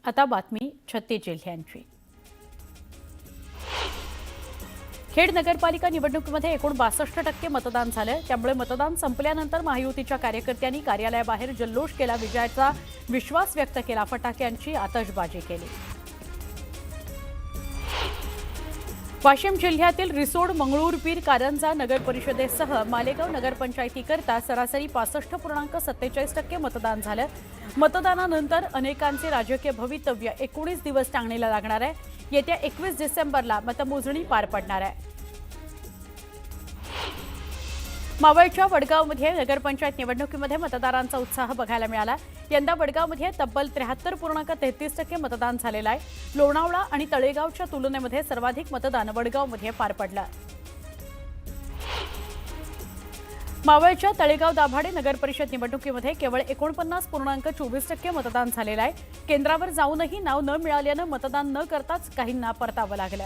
आता बातमी 36 जिल्ह्यांची। खेड नगरपालिका निवडणुकीमध्ये एकूण 62% मतदान झालं। त्यामुळे मतदान संपल्यानंतर महायुतीच्या कार्यकर्त्यांनी कार्यालयाबाहेर जल्लोष केला, विजयाचा विश्वास व्यक्त केला, फटाक्यांची आतषबाजी केली। वाशिम जिल्ह्यातील रिसोड, मंगळूरपीर, कारंजा नगर परिषदेसह मालेगाव नगरपंचायतीकरता सरासरी 65.47% मतदान झालं। मतदानानंतर अनेकांचे राजकीय भवितव्य 19 दिवस टांगणीला लागणार आहे। येत्या 21 डिसेंबरला मतमोजणी पार पडणार आहे। मावळच्या वडगावमध्ये नगरपंचायत निवडणुकीमध्ये मतदारांचा उत्साह बघायला मिळाला। यंदा वडगावमध्ये तब्बल 73.33% मतदान झालेलं आहे। लोणावळा आणि तळेगावच्या तुलनेमध्ये सर्वाधिक मतदान वडगावमध्ये पार पडलं। मावळच्या तळेगाव दाभाडे नगर परिषद निवडणुकीमध्ये केवळ 49.24% मतदान झालेलं आहे। केंद्रावर जाऊनही नाव न मिळाल्यानं मतदान न करताच काहींना परतावं लागलं।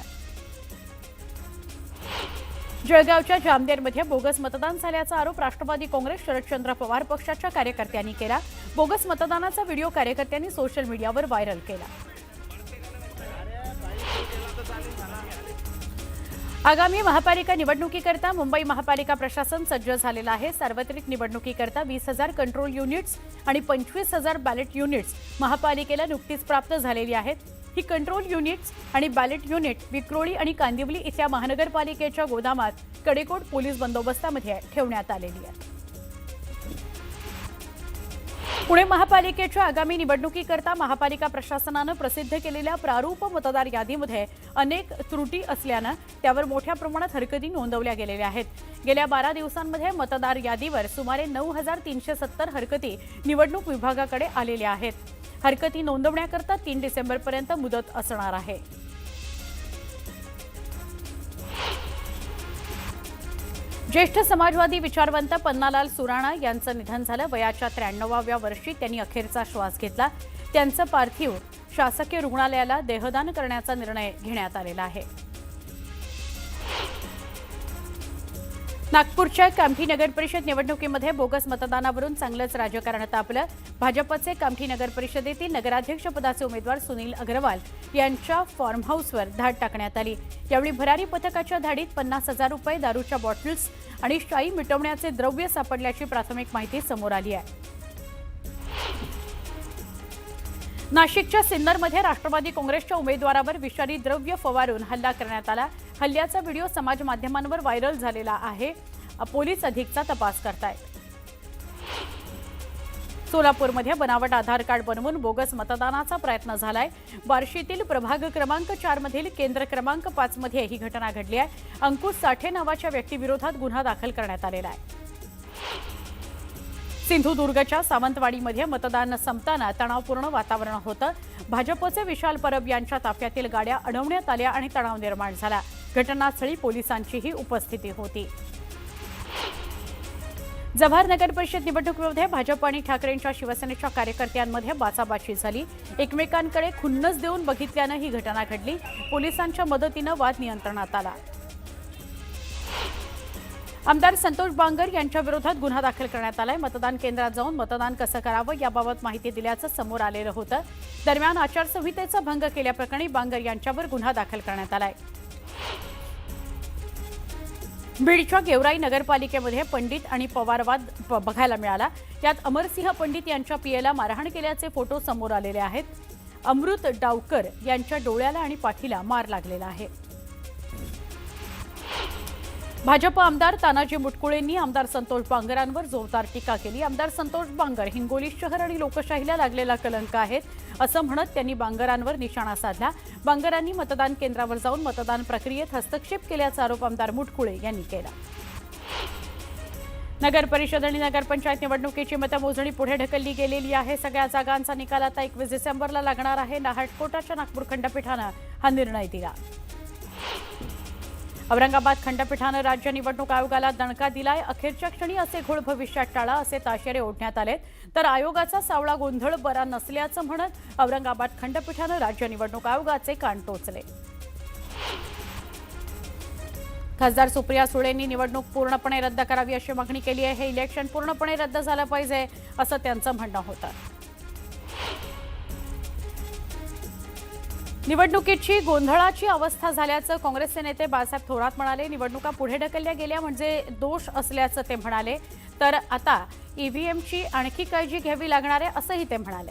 जळगावच्या जामनेरमध्ये बोगस मतदान झाल्याचा आरोप राष्ट्रवादी काँग्रेस शरदचंद्र पवार पक्षाच्या कार्यकर्त्यांनी केला। बोगस मतदानाचा व्हिडिओ कार्यकर्त्यांनी सोशल मीडियावर व्हायरल केला। आगामी महापालिका निवडणुकीकरता मुंबई महापालिका प्रशासन सज्ज झालेलं आहे। सार्वत्रिक निवडणुकीकरता 20,000 कंट्रोल युनिट्स आणि 25,000 बॅलेट युनिट्स महापालिकेला नुकतीच प्राप्त झालेली आहेत। ही कंट्रोल युनिट्स आणि बॅलेट युनिट विक्रोळी आणि कांदिवली इथल्या महानगरपालिकेच्या गोदामात कडेकोट पोलीस बंदोबस्तामध्ये ठेवण्यात आलेली आहे। पुणे महापालिकेच्या आगामी निवडणुकीकरता महापालिका प्रशासनानं प्रसिद्ध केलेल्या प्रारूप मतदार यादीमध्ये अनेक त्रुटी असल्यानं त्यावर मोठ्या प्रमाणात हरकती नोंदवल्या गेलेल्या आहेत। गेल्या 12 दिवसांमध्ये मतदार यादीवर सुमारे 9,370 हरकती निवडणूक विभागाकडे आलेल्या आहेत। हरकती नोंदवण्याकरता 3 डिसेंबरपर्यंत मुदत असणार आहे। ज्येष्ठ समाजवादी विचारवंत पन्नालाल सुराणा यांचं निधन झालं। वयाच्या 93व्या वर्षी त्यांनी अखेरचा श्वास घेतला। त्यांचं पार्थिव शासकीय रुग्णालयाला देहदान करण्याचा निर्णय घेण्यात आलेला आहे। नागपूरच्या कामठी नगर परिषद निवडणुकीमध्ये बोगस मतदानावरून चांगलंच राजकारण तापलं। भाजपचे कामठी नगर परिषदेतील नगराध्यक्षपदाचे उमेदवार सुनील अग्रवाल यांच्या फार्म हाऊसवर धाड टाकण्यात आली। यावेळी भरारी पथकाच्या धाडीत 50,000 रुपये, दारूच्या बॉटल्स आणि शाई मिटवण्याचे द्रव्य सापडल्याची प्राथमिक माहिती समोर आली आहे। नाशिकच्या सिन्नरमध्ये राष्ट्रवादी काँग्रेसच्या उमेदवारावर विषारी द्रव्य फवारून हल्ला करण्यात आला। हल्ल्याचा व्हिडिओ समाज माध्यमांवर व्हायरल झालेला आहे। पोलीस अधिकचा तपास करतायत। सोलापूरमध्ये बनावट आधार कार्ड बनवून बोगस मतदानाचा प्रयत्न झालाय। बार्शीतील प्रभाग क्रमांक 4 मधील केंद्र क्रमांक 5 मध्ये ही घटना घडली आहे। अंकुश साठे नावाच्या व्यक्तीविरोधात गुन्हा दाखल करण्यात आलेला आहे। सिंधुदुर्गच्या सावंतवाडीमध्ये मतदान संपताना तणावपूर्ण वातावरण होतं। भाजपचे विशाल परब यांच्या ताफ्यातील गाड्या अडवण्यात आल्या आणि तणाव निर्माण झाला। घटनास्थळी पोलिसांचीही उपस्थिती होती। जव्हार नगर परिषद निवडणुकीमध्ये भाजप आणि ठाकरेंच्या शिवसेनेच्या कार्यकर्त्यांमध्ये बाचाबाची झाली। एकमेकांकडे खुन्नस देऊन बघितल्यानं ही घटना घडली। पोलिसांच्या मदतीनं वाद नियंत्रणात आला। आमदार संतोष बांगर यांच्या विरोधात गुन्हा दाखल करण्यात आलाय। मतदान केंद्रात जाऊन मतदान कसं करावं याबाबत माहिती दिल्याचं समोर आलेलं होतं। दरम्यान आचारसंहितेचा भंग केल्याप्रकरणी बांगर यांच्यावर गुन्हा दाखल करण्यात आलाय। बीडच्या गेवराई नगरपालिकेमध्ये पंडित आणि पवारवाद बघायला मिळाला। यात अमरसिंह पंडित यांच्या पीएला मारहाण केल्याचे फोटो समोर आलेले आहेत। अमृत डावकर यांच्या डोळ्याला आणि पाठीला मार लागलेला आहे। भाजप आमदार तानाजी मुटकुळेंनी आमदार संतोष बांगरांवर जोरदार टीका केली। आमदार संतोष बांगर हिंगोली शहर आणि लोकशाहीला लागलेला कलंक आहेत असं म्हणत त्यांनी बांगरांवर निशाणा साधला। बांगरांनी मतदान केंद्रावर जाऊन मतदान प्रक्रियेत हस्तक्षेप केल्याचा आरोप आमदार मुटकुळे यांनी केला। नगर परिषद आणि नगरपंचायत निवडणुकीची मतमोजणी पुढे ढकलली गेलेली आहे। सगळ्या जागांचा निकाल आता 21 डिसेंबरला लागणार आहे। हायकोर्टाच्या नागपूर खंडपीठानं हा निर्णय दिला। औरंगाबाद खंडपीठानं राज्य निवडणूक आयोगाला दणका दिलाय। अखेरच्या क्षणी असे घोळ भविष्यात टाळा असे ताशेरे ओढण्यात आले, तर आयोगाचा सावळा गोंधळ बरा नसल्याचं म्हणत औरंगाबाद खंडपीठानं राज्य निवडणूक आयोगाचे कान टोचले। खासदार सुप्रिया सुळेंनी निवडणूक पूर्णपणे रद्द करावी अशी मागणी केली आहे। हे इलेक्शन पूर्णपणे रद्द झालं पाहिजे असं त्यांचं म्हणणं होतं। निवडणुकीची गोंधळाची अवस्था झाल्याचं काँग्रेसचे नेते बाळासाहेब थोरात म्हणाले. निवडणुका पुढे ढकलल्या गेल्या म्हणजे दोष असल्याचं ते म्हणाले. तर आता ईव्हीएमची आणखी काळजी घ्यावी लागणार आहे असंही ते म्हणाले.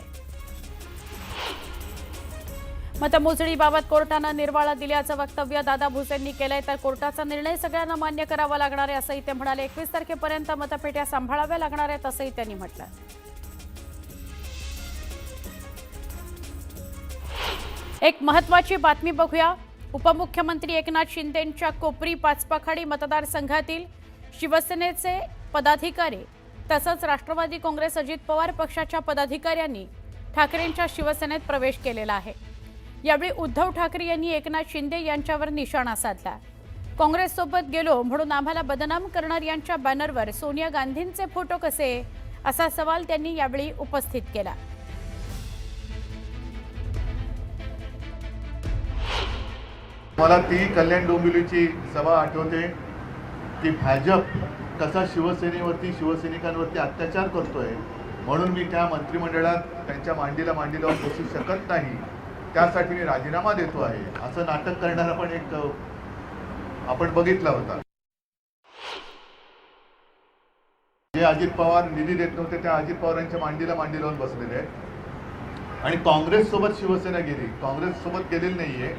मतमोजणीबाबत कोर्टानं निर्वाळा दिल्याचं वक्तव्य दादा भुसेंनी केलंय. तर कोर्टाचा निर्णय सगळ्यांना मान्य करावा लागणार आहे असंही ते म्हणाले. 21 तारखेपर्यंत मतपेट्या सांभाळाव्या लागणार आहेत असंही त्यांनी म्हटलं. एक महत्त्वाची बातमी बघूया. उपमुख्यमंत्री एकनाथ शिंदेंच्या कोपरी पाचपाखाडी मतदारसंघातील शिवसेनेचे पदाधिकारी तसंच राष्ट्रवादी काँग्रेस अजित पवार पक्षाच्या पदाधिकाऱ्यांनी ठाकरेंच्या शिवसेनेत प्रवेश केलेला आहे. यावेळी उद्धव ठाकरे यांनी एकनाथ शिंदे यांच्यावर निशाणा साधला. काँग्रेससोबत गेलो म्हणून आम्हाला बदनाम करणार यांच्या बॅनरवर सोनिया गांधींचे फोटो कसे असा सवाल त्यांनी यावेळी उपस्थित केला. मला ती कल्याण डोंबिवलीची सभा आठवते की भाजप कसा शिवसेनेवरती शिवसैनिकांवरती अत्याचार करतोय म्हणून मी त्या मंत्रिमंडळात त्यांच्या मांडीला मांडी लावून बसू शकत नाही, त्यासाठी मी राजीनामा देतो आहे असं नाटक करणारा पण एक आपण बघितला होता. जे अजित पवार निधी देत नव्हते त्या अजित पवारांच्या मांडीला मांडी लावून बसलेले आहेत आणि काँग्रेस सोबत शिवसेना गेली, काँग्रेस सोबत गेलेली नाहीये.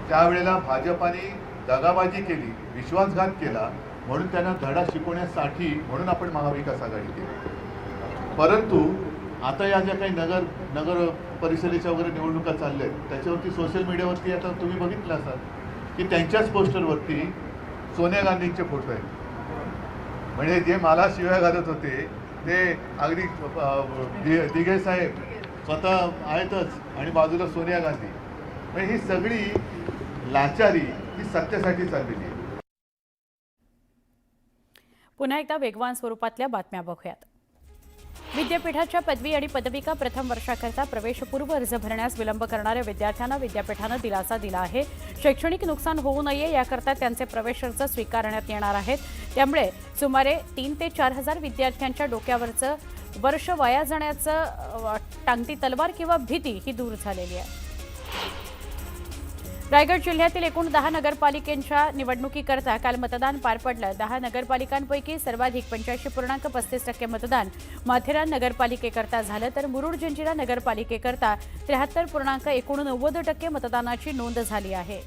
त्यावेळेला भाजपाने दगाबाजी केली, विश्वासघात केला म्हणून त्यांना धडा शिकवण्यासाठी म्हणून आपण महाविकास आघाडी केली. परंतु आता या ज्या काही नगर परिषदेच्या वगैरे निवडणुका चालल्या आहेत त्याच्यावरती सोशल मीडियावरती आता तुम्ही बघितलं असाल की त्यांच्याच पोस्टरवरती सोनिया गांधींचे फोटो आहेत. म्हणजे जे मला शिव्या घालत होते ते अगदी दिघे साहेब स्वतः आहेतच आणि बाजूला सोनिया गांधी. म्हणजे ही सगळी लाचारी ही सत्तेसाठी चाललेली आहे. पुन्हा एकदा वेगवान स्वरूपातल्या बातम्या बघूयात. विद्यापीठाच्या पदवी आणि पदविका प्रथम वर्षाकरता प्रवेशपूर्व अर्ज भरण्यास विलंब करणाऱ्या विद्यार्थ्यांना विद्यापीठानं दिलासा दिला आहे. शैक्षणिक नुकसान होऊ नये याकरता त्यांचे प्रवेश अर्ज स्वीकारण्यात येणार आहेत. त्यामुळे सुमारे 3 ते 4 हजार विद्यार्थ्यांच्या डोक्यावरचं वर्ष वाया जाण्याचं टांगती तलवार किंवा भीती ही दूर झालेली आहे. रायगड जिल्ह्यातील एकूण 10 नगरपालिकांच्या निवडणुकीकरता काल मतदान पार पडलं. 10 नगरपालिकांपैकी सर्वाधिक 85.35% मतदान माथेरान नगरपालिकेकरता झालं, तर मुरुड जंजिरा नगरपालिकेकरता 73.89% मतदानाची नोंद झाली आहे.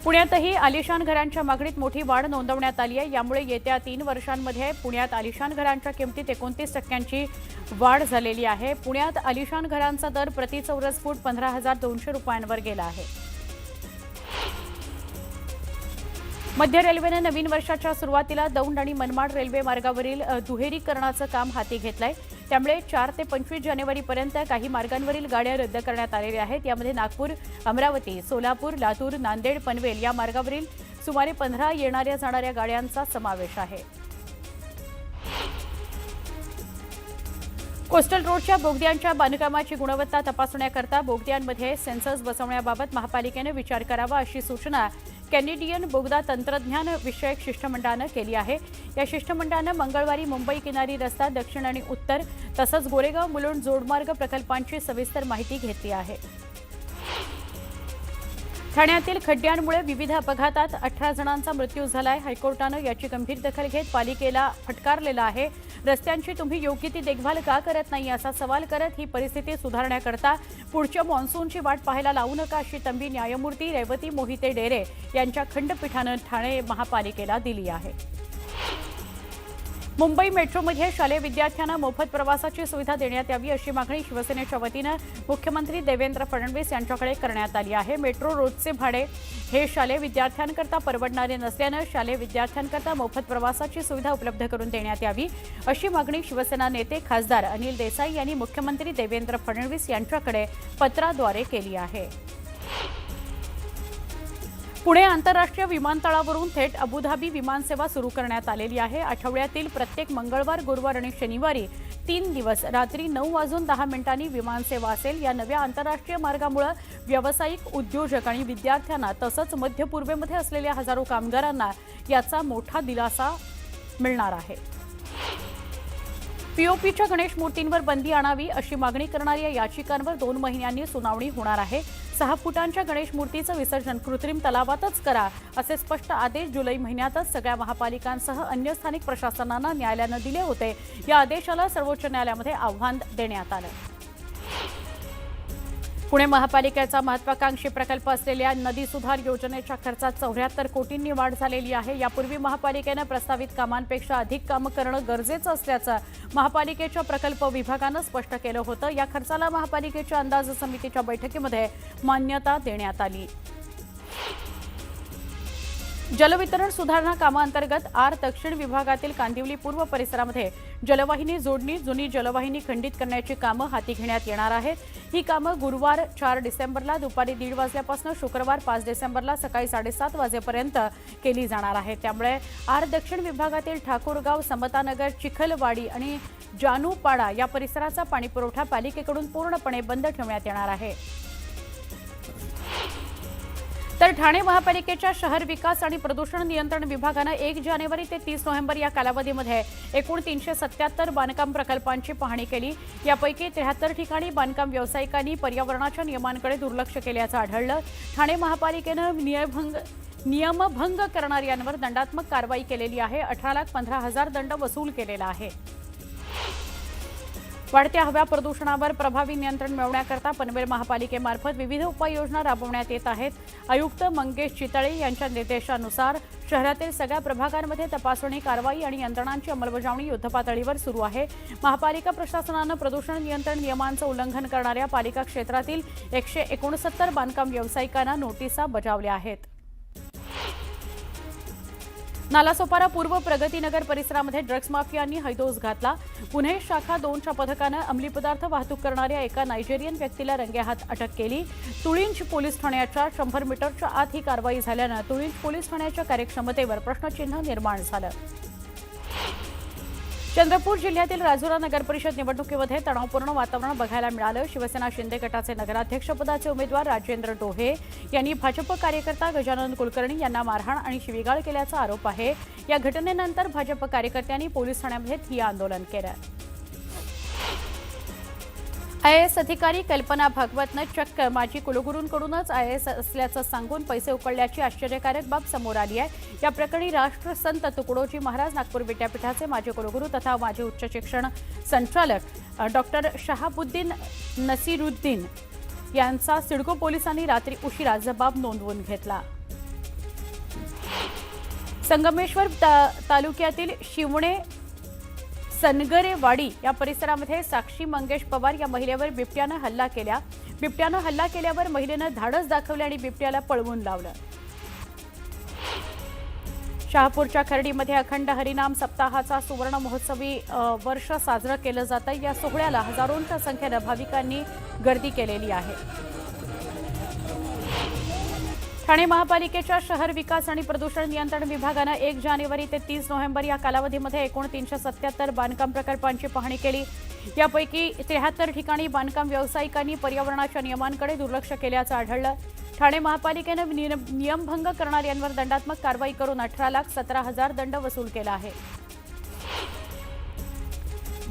पुण्यातही आलिशान घरांच्या मागणीत मोठी वाढ नोंदवण्यात आली आहे. यामुळे येत्या 3 वर्षांमध्ये पुण्यात आलिशान घरांच्या किमतीत 29% वाढ झालेली आहे. पुण्यात आलिशान घरांचा दर प्रति चौरस फूट 15,200 रुपयांवर गेला आहे. मध्य रेल्वेनं नवीन वर्षाच्या सुरुवातीला दौंड आणि मनमाड रेल्वे मार्गावरील दुहेरीकरणाचं काम हाती घेतलंय. त्यामुळे 4 ते 25 जानेवारीपर्यंत काही मार्गांवरील गाड्या रद्द करण्यात आलेल्या आहेत. यामध्ये नागपूर, अमरावती, सोलापूर, लातूर, नांदेड, पनवेल या मार्गावरील सुमारे 15 येणाऱ्या जाणाऱ्या गाड्यांचा समावेश आहे. कोस्टल रोडच्या बोगद्यांच्या बांधकामाची गुणवत्ता तपासण्याकरता बोगद्यांमध्ये सेन्सर्स बसवण्याबाबत महापालिकेने विचार करावा अशी सूचना कॅनेडियन बोगदा तंत्रज्ञान विषयक शिष्टमंडळानं केली आहे. या शिष्टमंडळानं मंगळवारी मुंबई किनारी रस्ता दक्षिण आणि उत्तर तसंच गोरेगाव मुलुंड जोडमार्ग प्रकल्पांची सविस्तर माहिती घेतली आहे. ठाण्यातील खड्ड्यांमुळे विविध अपघातात 18 जणांचा मृत्यू झालाय. हायकोर्टानं याची गंभीर दखल घेत पालिकेला फटकारलेलं आहे. रस्त्यांची तुम्ही योग्य ती देखभाल का करत नाही असा सवाल करत ही परिस्थिती सुधारण्याकरता पुढच्या मॉन्सूनची वाट पाहायला लावू नका अशी तंबी न्यायमूर्ती रेवती मोहिते डेरे यांच्या खंडपीठानं ठाणे महापालिकेला दिली आहे. मुंबई मेट्रोमध्ये शालेय विद्यार्थ्यांना मोफत प्रवासाची सुविधा देण्यात यावी अशी मागणी शिवसेनेच्या वतीनं मुख्यमंत्री देवेंद्र फडणवीस यांच्याकडे करण्यात आली आहे. मेट्रो रोडचे भाडे हे शालेय विद्यार्थ्यांकरता परवडणारे नसल्यानं शालेय विद्यार्थ्यांकरता मोफत प्रवासाची सुविधा उपलब्ध करून देण्यात यावी अशी मागणी शिवसेना नेते खासदार अनिल देसाई यांनी मुख्यमंत्री देवेंद्र फडणवीस यांच्याकडे पत्राद्वारे केली आहे. पुणे आंतरराष्ट्रीय विमानतळावरून थेट अबुधाबी विमानसेवा सुरू करण्यात आलेली आहे. आठवड्यातील प्रत्येक मंगळवार, गुरुवार आणि शनिवारी 3 दिवस रात्री 9:10 विमानसेवा असेल. या नव्या आंतरराष्ट्रीय मार्गामुळे व्यावसायिक, उद्योजक आणि विद्यार्थ्यांना तसंच मध्य पूर्वेमध्ये असलेल्या हजारो कामगारांना याचा मोठा दिलासा मिळणार आहे. पीओपीच्या गणेश मूर्तींवर बंदी आणावी अशी मागणी करणाऱ्या याचिकांवर 2 महिन्यांनी सुनावणी होणार आहे. 6 फुटांच्या गणेश मूर्तीचं विसर्जन कृत्रिम तलावातच करा असे स्पष्ट आदेश जुलै महिन्यातच सगळ्या महापालिकांसह अन्य स्थानिक प्रशासनांना न्यायालयानं दिले होते. या आदेशाला सर्वोच्च न्यायालयामध्ये आव्हान देण्यात आलं. पुणे महापालिकेचा महत्वाकांक्षी प्रकल्प असलेल्या नदी सुधार योजनेच्या खर्चात 74 कोटींनी वाढ झालेली आहे. यापूर्वी महापालिकेनं प्रस्तावित कामांपेक्षा अधिक कामं करणं गरजेचं असल्याचं महापालिकेच्या प्रकल्प विभागानं स्पष्ट केलं होतं. या खर्चाला महापालिकेच्या अंदाज समितीच्या बैठकीमध्ये मान्यता देण्यात आली. जलवितरण सुधारणा कामांतर्गत आर दक्षिण विभागातील कांदिवली पूर्व परिसरामध्ये जलवाहिनी जोडणी, जुनी जलवाहिनी खंडित करण्याची कामं हाती घेण्यात येणार आहेत. ही कामं गुरुवार 4 डिसेंबरला दुपारी 1:30 वाजल्यापासून शुक्रवार 5 डिसेंबरला सकाळी 7:30 वाजेपर्यंत केली जाणार आहे. त्यामुळे आर दक्षिण विभागातील ठाकूरगाव, समतानगर, चिखलवाडी आणि जानूपाडा या परिसराचा पाणीपुरवठा पालिकेकडून पूर्णपणे बंद ठेवण्यात येणार आहे. तर ठाणे महापालिकेच्या शहर विकास आणि प्रदूषण नियंत्रण विभागानं 1 जानेवारी ते 30 नोव्हेंबर या कालावधीमध्ये एकूण 377 बांधकाम प्रकल्पांची पाहणी केली. यापैकी 73 ठिकाणी बांधकाम व्यावसायिकांनी पर्यावरणाच्या नियमांकडे दुर्लक्ष केल्याचं आढळलं. ठाणे महापालिकेनं नियमभंग करणाऱ्यांवर दंडात्मक कारवाई केलेली आहे. 18,15,000 दंड वसूल केलेला आहे. वाढत्या हवा प्रदूषणावर प्रभावी नियंत्रण मिळवण्याकरता पनवेल महापालिकेमार्फत विविध उपाययोजना राबवण्यात येत आहेत. आयुक्त मंगेश चितळे यांच्या निर्देशानुसार शहरातील सगळ्या प्रभागांमध्ये तपासणी, कारवाई आणि यंत्रणांची अंमलबजावणी युद्धपातळीवर सुरू आहे. महापालिका प्रशासनानं प्रदूषण नियंत्रण नियमांचं उल्लंघन करणाऱ्या पालिका क्षेत्रातील 169 बांधकाम व्यावसायिकांना नोटिसा बजावल्या आहेत. नालासोपारा पूर्व प्रगतीनगर परिसरामध्ये ड्रग्ज माफियांनी हैदोस घातला. पुणे शाखा 2च्या पथकानं अंमली पदार्थ वाहतूक करणाऱ्या एका नायजेरियन व्यक्तीला रंगेहात अटक केली. तुळींज पोलीस ठाण्याच्या 100 मीटरच्या आत ही कारवाई झाल्यानं तुळींज पोलीस ठाण्याच्या कार्यक्षमतेवर प्रश्नचिन्ह निर्माण झालं. चंद्रपूर जिल्ह्यातील राजुरा नगर परिषद निवडणुकीमध्ये तणावपूर्ण वातावरण बघायला मिळालं. शिवसेना शिंदे गटाचे नगराध्यक्षपदाचे उमेदवार राजेंद्र डोहे यांनी भाजप कार्यकर्ता गजानन कुलकर्णी यांना मारहाण आणि शिवीगाळ केल्याचा आरोप आहे. या घटनेनंतर भाजप कार्यकर्त्यांनी पोलीस ठाण्यामध्ये ठिय्या आंदोलन केलं. IAS अधिकारी कल्पना भागवतनं चक्क माजी कुलगुरूंकडूनच IAS असल्याचं सांगून पैसे उकळल्याची आश्चर्यकारक बाब समोर आली आहे. या प्रकरणी राष्ट्रसंत तुकडोजी महाराज नागपूर विद्यापीठाचे माजी कुलगुरू तथा माजी उच्च शिक्षण संचालक डॉक्टर शहाबुद्दीन नसीरुद्दीन यांचा सिडको पोलिसांनी रात्री उशिरा जबाब नोंदवून घेतला. संगमेश्वर तालुक्यातील शिवणे सनगरेवाडी या परिसरामध्ये साक्षी मंगेश पवार या महिलेवर बिबट्यानं हल्ला केला. बिबट्यानं हल्ला केल्यावर महिलेनं धाडस दाखवले आणि बिबट्याला पळवून लावलं. शहापूरच्या खर्डीमध्ये अखंड हरिनाम सप्ताहाचा सुवर्ण महोत्सवी वर्ष साजरं केलं जातं. या सोहळ्याला हजारोंच्या संख्येनं भाविकांनी गर्दी केलेली आहे. ठाणे महापालिकेच्या शहर विकास आणि प्रदूषण नियंत्रण विभागानं 1 जानेवारी ते 30 नोव्हेंबर या कालावधीमध्ये एकूण 377 बांधकाम प्रकल्पांची पाहणी केली. यापैकी 73 ठिकाणी बांधकाम व्यावसायिकांनी पर्यावरणाच्या नियमांकडे दुर्लक्ष केल्याचं आढळलं. ठाणे महापालिकेनं नियमभंग करणाऱ्यांवर दंडात्मक कारवाई करून 18,17,000 दंड वसूल केला आहे.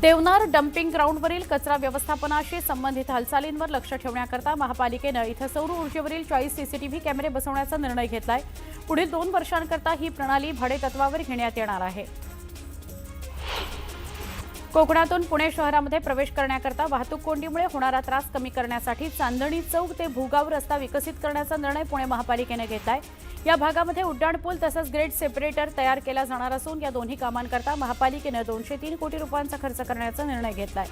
देवनार डम्पिंग ग्राउंडवरील कचरा व्यवस्थापनाशी संबंधित हालचालींवर लक्ष ठेवण्याकरता महापालिकेनं इथं सौर ऊर्जेवरील 40 CCTV कॅमेरे बसवण्याचा निर्णय घेतलाय. पुढील 2 वर्षांकरता ही प्रणाली भाडेतत्वावर घेण्यात येणार आहे. कोकणातून पुणे शहरामध्ये प्रवेश करण्याकरता वाहतूक कोंडीमुळे होणारा त्रास कमी करण्यासाठी चांदणी चौक ते भूगाव रस्ता विकसित करण्याचा निर्णय पुणे महापालिकेने घेतलाय. या भागामध्ये उड्डाणपूल तसंच ग्रेड सेपरेटर तयार केला जाणार असून या दोन्ही कामांकरता महापालिकेनं 203 कोटी रुपयांचा खर्च करण्याचा निर्णय घेतलाय.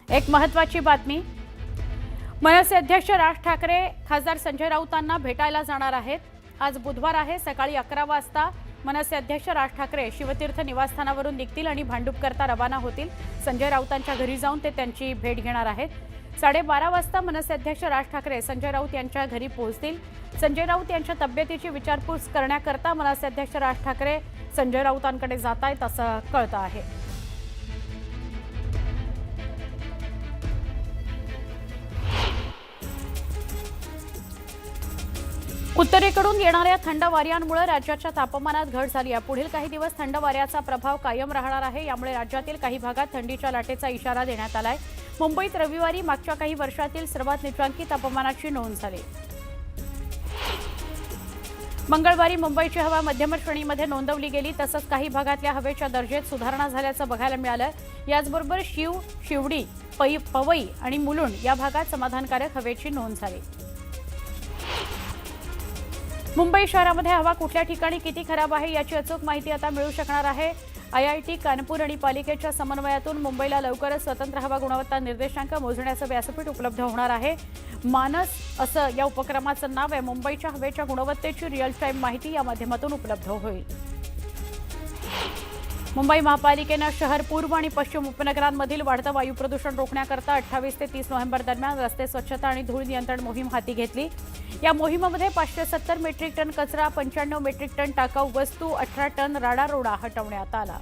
एक महत्त्वाची बातमी. मनसे अध्यक्ष राज ठाकरे खासदार संजय राऊतांना भेटायला जाणार आहेत. आज बुधवार आहे. सकाळी 11 वाजता मनसे अध्यक्ष राज ठाकरे शिवतीर्थ निवासस्थानावरून निघतील आणि भांडूपकरता रवाना होतील. संजय राऊतांच्या घरी जाऊन ते त्यांची भेट घेणार आहेत. 12:30 वाजता मनसे अध्यक्ष राज ठाकरे संजय राऊत यांच्या घरी पोहोचतील. संजय राऊत यांच्या तब्येतीची विचारपूस करण्याकरता मनसे अध्यक्ष राज ठाकरे संजय राऊतांकडे जात आहेत असं कळतं आहे. उत्तरेकडून येणाऱ्या थंड वाऱ्यांमुळे राज्याच्या तापमानात घट झाली आहे. पुढील काही दिवस थंड वाऱ्याचा प्रभाव कायम राहणार आहे. यामुळे राज्यातील काही भागात थंडीच्या लाटेचा इशारा देण्यात आलाय. मुंबईत रविवारी मागच्या काही वर्षातील सर्वात नीचांकी तापमानाची नोंद झाली. मंगळवारी मुंबईची हवा मध्यम श्रेणीमध्ये नोंदवली गेली. तसंच काही भागातल्या हवेच्या दर्जात सुधारणा झाल्याचं बघायला मिळालं. याचबरोबर शिवडी, पवई आणि मुलुंड या भागात समाधानकारक हवेची नोंद झाली. मुंबई शहरामध्ये हवा कुठल्या ठिकाणी किती खराब आहे याची अचूक माहिती आता मिळू शकणार आहे. IIT कानपूर आणि पालिकेच्या समन्वयातून मुंबईला लवकरच स्वतंत्र हवा गुणवत्ता निर्देशांक मोजण्याचं व्यासपीठ उपलब्ध होणार आहे. मानस असं या उपक्रमाचं नाव आहे. मुंबईच्या हवेच्या गुणवत्तेची रिअल टाईम माहिती या माध्यमातून उपलब्ध होईल. मुंबई महापालिकेनं शहर पूर्व आणि पश्चिम उपनगरांमधील वाढतं वायू प्रदूषण रोखण्याकरता 28 ते 30 नोव्हेंबर दरम्यान रस्ते स्वच्छता आणि धूळ नियंत्रण मोहीम हाती घेतली. या मोहिमेमध्ये 570 मेट्रिक टन कचरा, 95 मेट्रिक टन टाकाऊ वस्तू, 18 टन राडारोडा हटवण्यात आला.